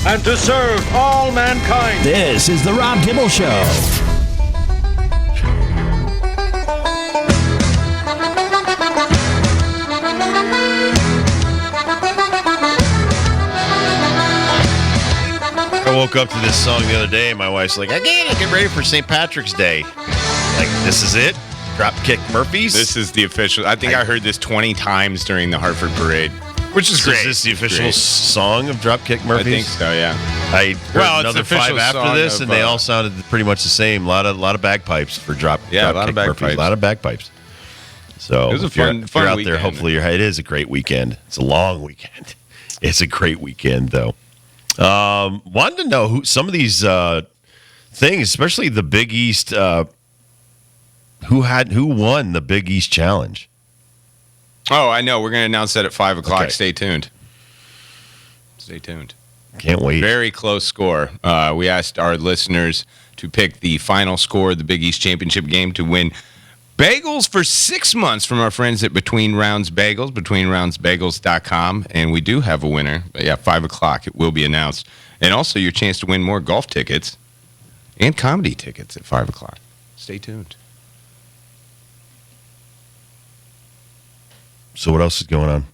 and to serve all mankind. This is The Rob Dibble Show. I woke up to this song the other day, and my wife's like, I gotta get ready for St. Patrick's Day. Like, this is it? Dropkick Murphys? This is the official. I think I heard this 20 times during the Hartford Parade, which is great. Is this the official song of Dropkick Murphys? I think so, yeah. I heard another it's the 5 after this, and they all sounded pretty much the same. A lot of bagpipes for Dropkick a lot of bagpipes. Murphys. A lot of bagpipes. So it was a if you're fun out weekend. there, hopefully it is a great weekend. It's a long weekend. It's a great weekend, though. Wanted to know who some of these things, especially the Big East. Who won the Big East Challenge? Oh, I know. We're going to announce that at 5 o'clock. Okay. Stay tuned. Stay tuned. Can't wait. Very close score. We asked our listeners to pick the final score of the Big East Championship game to win bagels for 6 months from our friends at Between Rounds Bagels, betweenroundsbagels.com. And we do have a winner. But yeah, 5 o'clock. It will be announced. And also your chance to win more golf tickets and comedy tickets at 5 o'clock. Stay tuned. So what else is going on?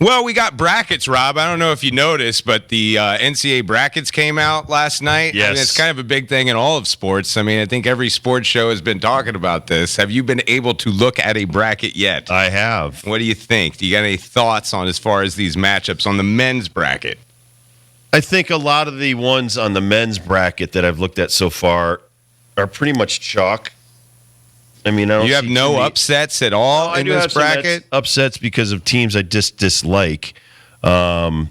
Well, we got brackets, Rob. I don't know if you noticed, but the NCAA brackets came out last night. Yes. I mean, it's kind of a big thing in all of sports. I mean, I think every sports show has been talking about this. Have you been able to look at a bracket yet? I have. What do you think? Do you got any thoughts on as far as these matchups on the men's bracket? I think a lot of the ones on the men's bracket that I've looked at so far are pretty much chalk. I mean, I don't You have see no too many- upsets at all I in do this have some bracket? upsets because of teams I just dislike. And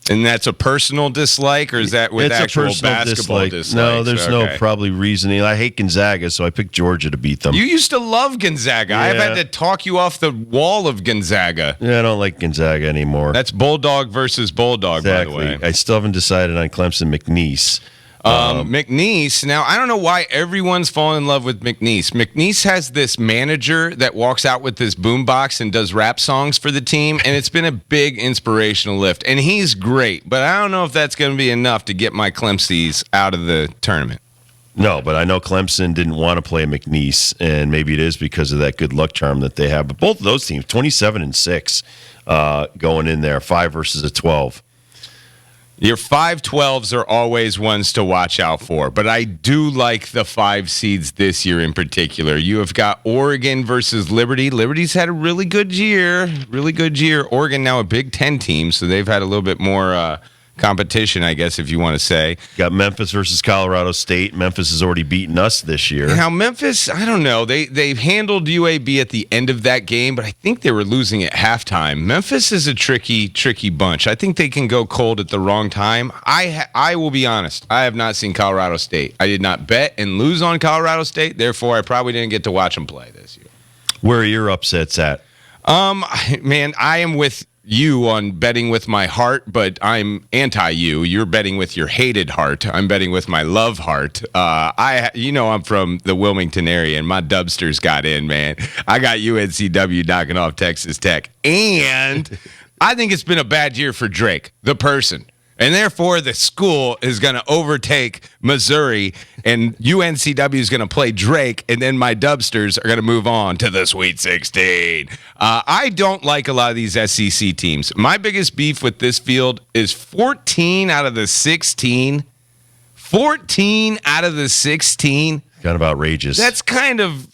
that's a personal dislike, or is that with It's a actual personal basketball dislike. dislikes? No, there's no Okay. probably reasoning. I hate Gonzaga, so I picked Georgia to beat them. You used to love Gonzaga. I've Yeah. had to talk you off the wall of Gonzaga. Yeah, I don't like Gonzaga anymore. That's Bulldog versus Bulldog, exactly. by the way. I still haven't decided on Clemson McNeese. McNeese, now I don't know why everyone's fallen in love with McNeese. McNeese has this manager that walks out with this boombox and does rap songs for the team, and it's been a big inspirational lift. And he's great, but I don't know if that's going to be enough to get my Clemsies out of the tournament. No, but I know Clemson didn't want to play McNeese, and maybe it is because of that good luck charm that they have. But both of those teams, 27-6, going in there, 5 versus a 12. Your 5-12s are always ones to watch out for, but I do like the 5 seeds this year in particular. You have got Oregon versus Liberty. Liberty's had a really good year. Oregon now a Big Ten team, so they've had a little bit more competition, I guess, if you want to say. Got Memphis versus Colorado State. Memphis has already beaten us this year. Now, Memphis, I don't know. They've handled UAB at the end of that game, but I think they were losing at halftime. Memphis is a tricky bunch. I think they can go cold at the wrong time. I will be honest. I have not seen Colorado State. I did not bet and lose on Colorado State. Therefore, I probably didn't get to watch them play this year. Where are your upsets at? Man, I am with you on betting with my heart, but I'm anti you. You're betting with your hated heart. I'm betting with my love heart. I'm from the Wilmington area, and my Dubsters got in, man. I got UNCW knocking off Texas Tech, and I think it's been a bad year for Drake, the person. And therefore, the school is going to overtake Missouri, and UNCW is going to play Drake, and then my Dubsters are going to move on to the Sweet 16. I don't like a lot of these SEC teams. My biggest beef with this field is 14 out of the 16. 14 out of the 16. Kind of outrageous. That's kind of,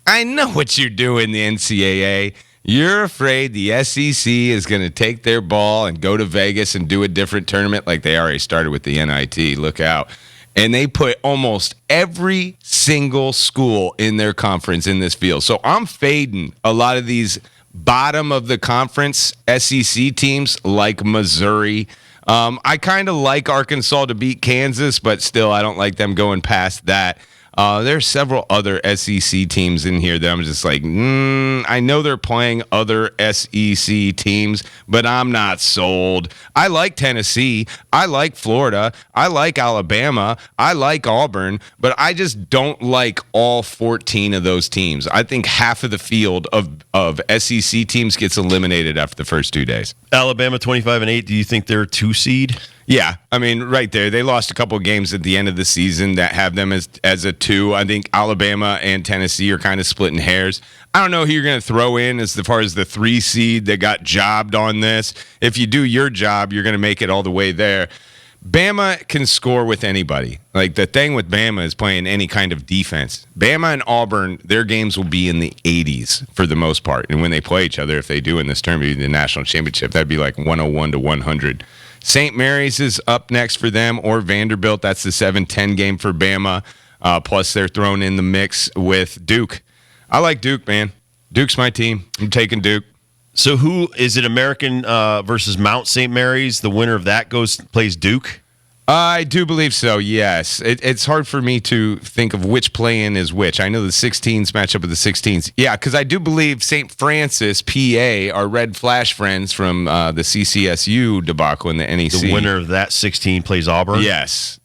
I know what you're doing, the NCAA. You're afraid the SEC is going to take their ball and go to Vegas and do a different tournament like they already started with the NIT. Look out. And they put almost every single school in their conference in this field. So I'm fading a lot of these bottom of the conference SEC teams like Missouri. I kind of like Arkansas to beat Kansas, but still I don't like them going past that. There's several other SEC teams in here that I'm just like, I know they're playing other SEC teams, but I'm not sold. I like Tennessee. I like Florida. I like Alabama. I like Auburn, but I just don't like all 14 of those teams. I think half of the field of SEC teams gets eliminated after the first 2 days. Alabama 25-8. Do you think they're a 2 seed? Yeah, I mean, right there, they lost a couple of games at the end of the season that have them as a 2. I think Alabama and Tennessee are kind of splitting hairs. I don't know who you're going to throw in as far as the 3 seed that got jobbed on this. If you do your job, you're going to make it all the way there. Bama can score with anybody. Like, the thing with Bama is playing any kind of defense. Bama and Auburn, their games will be in the 80s for the most part. And when they play each other, if they do in this tournament, the national championship, that'd be like 101 to 100. St. Mary's is up next for them, or Vanderbilt. That's the 7-10 game for Bama. Plus, they're thrown in the mix with Duke. I like Duke, man. Duke's my team. I'm taking Duke. So who is it? American versus Mount St. Mary's. The winner of that plays Duke. I do believe so, yes. It's hard for me to think of which play-in is which. I know the 16s match up with the 16s. Yeah, because I do believe St. Francis, PA, our Red Flash friends from the CCSU debacle in the NEC. The winner of that 16 plays Auburn? Yes.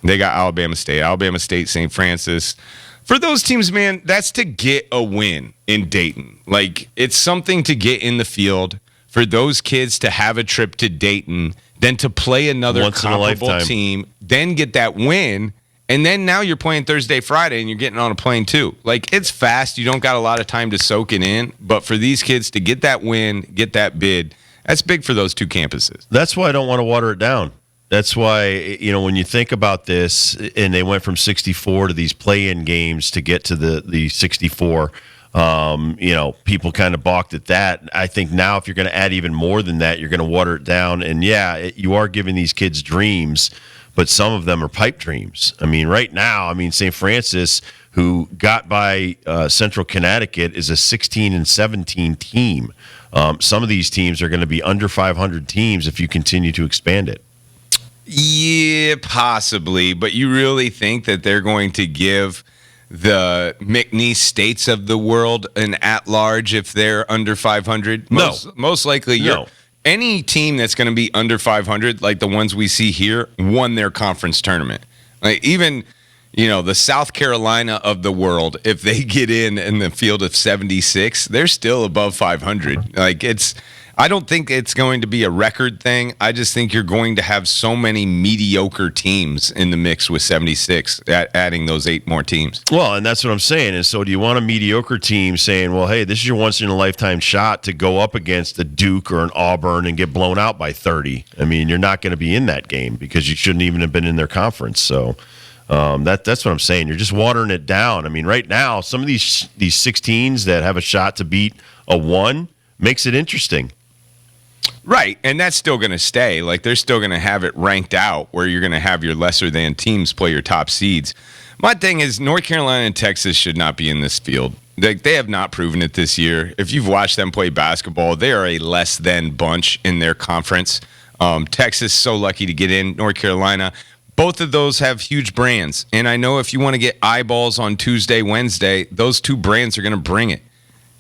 They got Alabama State, St. Francis. For those teams, man, that's to get a win in Dayton. Like, it's something to get in the field for those kids to have a trip to Dayton, then to play another comparable team, then get that win, and then now you're playing Thursday, Friday, and you're getting on a plane too. Like, it's fast. You don't got a lot of time to soak it in, but for these kids to get that win, get that bid, that's big for those 2 campuses. That's why I don't want to water it down. That's why, when you think about this, and they went from 64 to these play-in games to get to the 64, people kind of balked at that. I think now if you're going to add even more than that, you're going to water it down. And, you are giving these kids dreams, but some of them are pipe dreams. I mean, right now, St. Francis, who got by Central Connecticut, is a 16-17 team. Some of these teams are going to be under 500 teams if you continue to expand it. Yeah, possibly. But you really think that they're going to give the McNeese States of the world an at-large if they're under 500? Most likely, any team that's going to be under 500, like the ones we see here, won their conference tournament. Like, even, the South Carolina of the world, if they get in the field of 76, they're still above 500. Like, I don't think it's going to be a record thing. I just think you're going to have so many mediocre teams in the mix with 76, adding those 8 more teams. Well, and that's what I'm saying. And so do you want a mediocre team saying, well, hey, this is your once-in-a-lifetime shot to go up against a Duke or an Auburn and get blown out by 30? I mean, you're not going to be in that game because you shouldn't even have been in their conference. So that's what I'm saying. You're just watering it down. I mean, right now, some of these 16s that have a shot to beat a 1 makes it interesting. Right, and that's still going to stay. Like, they're still going to have it ranked out where you're going to have your lesser-than teams play your top seeds. My thing is North Carolina and Texas should not be in this field. They have not proven it this year. If you've watched them play basketball, they are a less-than bunch in their conference. Texas, so lucky to get in. North Carolina, both of those have huge brands. And I know if you want to get eyeballs on Tuesday, Wednesday, those 2 brands are going to bring it.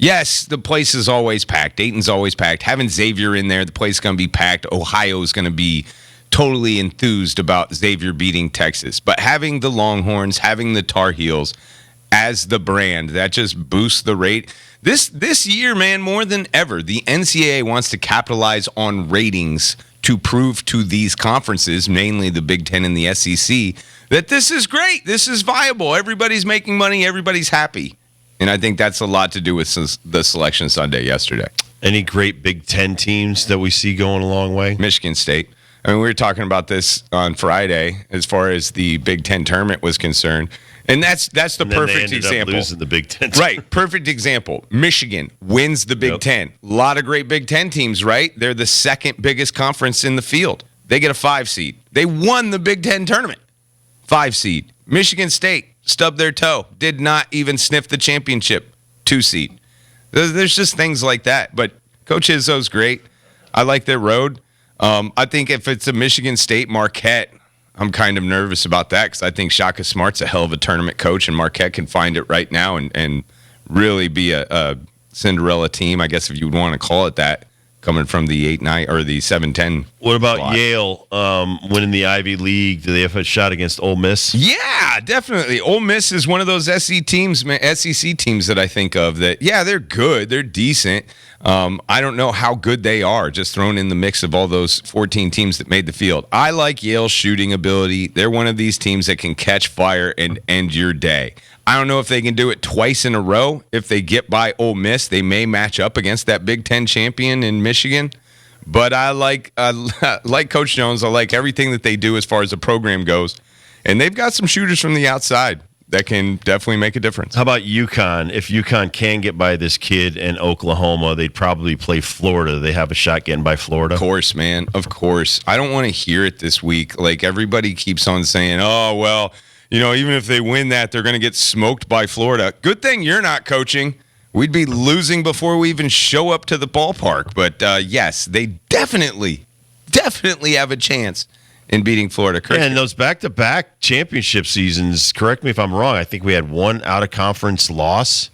Yes, the place is always packed. Dayton's always packed. Having Xavier in there, the place is going to be packed. Ohio is going to be totally enthused about Xavier beating Texas. But having the Longhorns, having the Tar Heels as the brand, that just boosts the rate. This year, man, more than ever, the NCAA wants to capitalize on ratings to prove to these conferences, mainly the Big Ten and the SEC, that this is great. This is viable. Everybody's making money. Everybody's happy. And I think that's a lot to do with the Selection Sunday yesterday. Any great Big Ten teams that we see going a long way? Michigan State. I mean, we were talking about this on Friday as far as the Big Ten tournament was concerned. And that's the perfect example. Losing the Big Ten. Right, perfect example. Michigan wins the Big Ten. A lot of great Big Ten teams, right? They're the second biggest conference in the field. They get a 5 seed. They won the Big Ten tournament. 5 seed. Michigan State stubbed their toe. Did not even sniff the championship. 2 seed. There's just things like that. But Coach Izzo's great. I like their road. I think if it's a Michigan State Marquette, I'm kind of nervous about that because I think Shaka Smart's a hell of a tournament coach, and Marquette can find it right now and really be a Cinderella team, I guess if you would want to call it that, coming from the 8-9 or the 7-10. What about slot. Yale winning the Ivy League? Do they have a shot against Ole Miss? Yeah, definitely. Ole Miss is one of those SEC teams that I think of that, yeah, they're good. They're decent. I don't know how good they are, just thrown in the mix of all those 14 teams that made the field. I like Yale's shooting ability. They're one of these teams that can catch fire and end your day. I don't know if they can do it twice in a row. If they get by Ole Miss, they may match up against that Big Ten champion in Michigan. But I like Coach Jones. I like everything that they do as far as the program goes. And they've got some shooters from the outside that can definitely make a difference. How about UConn? If UConn can get by this kid and Oklahoma, they'd probably play Florida. They have a shot getting by Florida. Of course, man. Of course. I don't want to hear it this week. Like, everybody keeps on saying, oh, well, even if they win that, they're going to get smoked by Florida. Good thing you're not coaching. We'd be losing before we even show up to the ballpark. But, yes, they definitely have a chance in beating Florida. Yeah, and those back-to-back championship seasons, correct me if I'm wrong, I think we had one out-of-conference loss.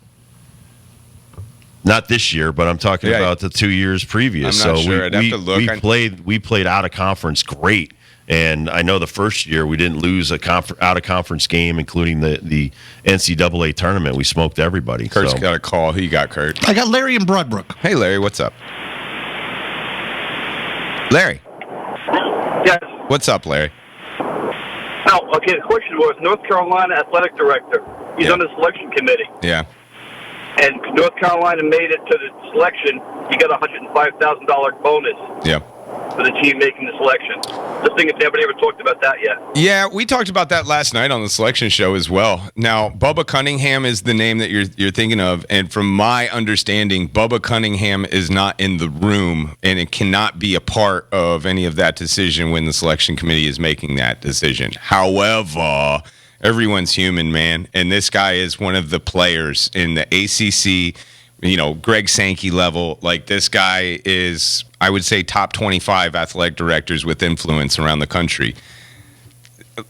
Not this year, but I'm talking about the 2 years previous. I'm not sure. I'd have to look. We played out-of-conference great. And I know the first year we didn't lose a out-of-conference game, including the NCAA tournament. We smoked everybody. Kurt's got a call. Who you got, Kurt? I got Larry in Broadbrook. Hey, Larry, what's up? Larry. Yes. What's up, Larry? Oh, okay. The question was North Carolina athletic director. He's on the selection committee. Yeah. And North Carolina made it to the selection. He got a $105,000 bonus. Yeah. For the team making the selection. Just think if anybody ever talked about that yet. Yeah, we talked about that last night on the selection show as well. Now, Bubba Cunningham is the name that you're thinking of, and from my understanding, Bubba Cunningham is not in the room, and it cannot be a part of any of that decision when the selection committee is making that decision. However, everyone's human, man, and this guy is one of the players in the ACC. Greg Sankey level. Like, this guy is, I would say, top 25 athletic directors with influence around the country.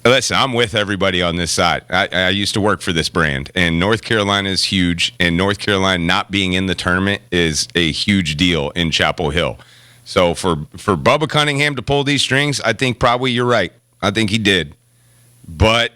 Listen, I'm with everybody on this side. I used to work for this brand, and North Carolina is huge, and North Carolina not being in the tournament is a huge deal in Chapel Hill. So for Bubba Cunningham to pull these strings, I think probably you're right. I think he did. But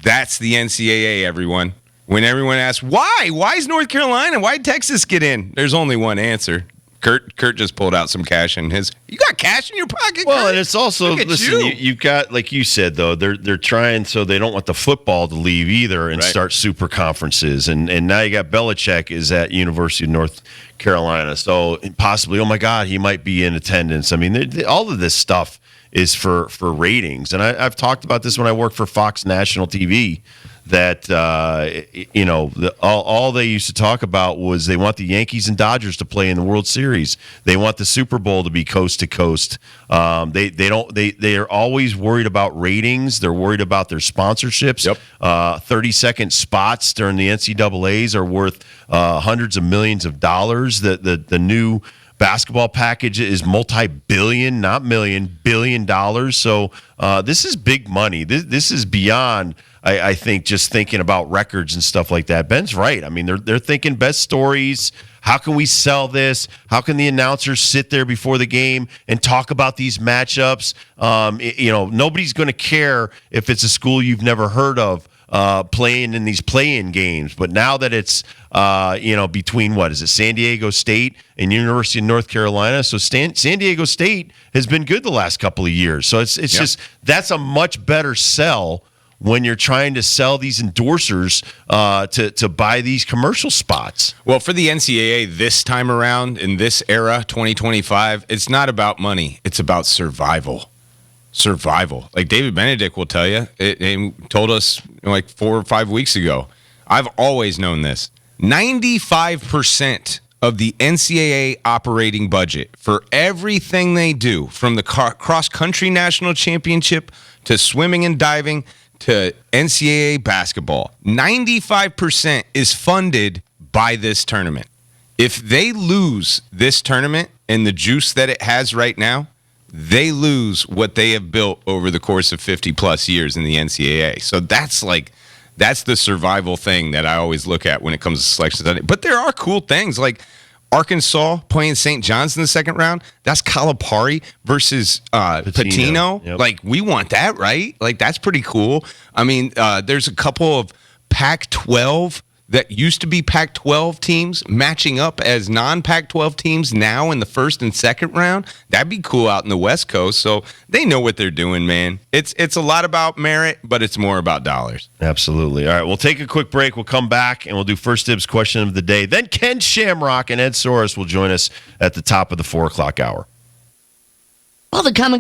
that's the NCAA, everyone. When everyone asks, why? Why is North Carolina? Why did Texas get in? There's only one answer. Kurt just pulled out some cash in his. You got cash in your pocket, well, Kurt? And it's also, listen, you've got, like you said, though, they're trying so they don't want the football to leave either and start super conferences. And now you got Belichick is at University of North Carolina. So possibly, oh, my God, he might be in attendance. I mean, all of this stuff is for ratings. And I've talked about this when I worked for Fox National TV. That all they used to talk about was they want the Yankees and Dodgers to play in the World Series. They want the Super Bowl to be coast to coast. They are always worried about ratings. They're worried about their sponsorships. 30-second spots during the NCAAs are worth hundreds of millions of dollars. The new basketball package is multi-billion, not million, $billion. So this is big money. This is beyond. I think just thinking about records and stuff like that. Ben's right. I mean, they're thinking best stories. How can we sell this? How can the announcers sit there before the game and talk about these matchups? Nobody's going to care if it's a school you've never heard of playing in these play-in games. But now that it's between San Diego State and University of North Carolina. So San Diego State has been good the last couple of years. So it's just that's a much better sell when you're trying to sell these endorsers to buy these commercial spots. Well, for the NCAA this time around, in this era, 2025, it's not about money. It's about survival. Survival. Like David Benedict will tell you, and told us like 4 or 5 weeks ago. I've always known this. 95% of the NCAA operating budget for everything they do, from the cross-country national championship to swimming and diving to NCAA basketball, 95% is funded by this tournament. If they lose this tournament and the juice that it has right now, they lose what they have built over the course of 50-plus years in the NCAA. So that's the survival thing that I always look at when it comes to selections. But there are cool things like Arkansas playing St. John's in the second round. That's Calipari versus Patino. Yep. Like, we want that, right? Like, that's pretty cool. I mean, there's a couple of Pac-12 that used to be Pac-12 teams matching up as non-Pac-12 teams now in the first and second round. That'd be cool out in the West Coast. So they know what they're doing, man. It's a lot about merit, but it's more about dollars. Absolutely. All right, we'll take a quick break. We'll come back, and we'll do First Dibs question of the day. Then Ken Shamrock and Ed Soros will join us at the top of the 4 o'clock hour. Well, the common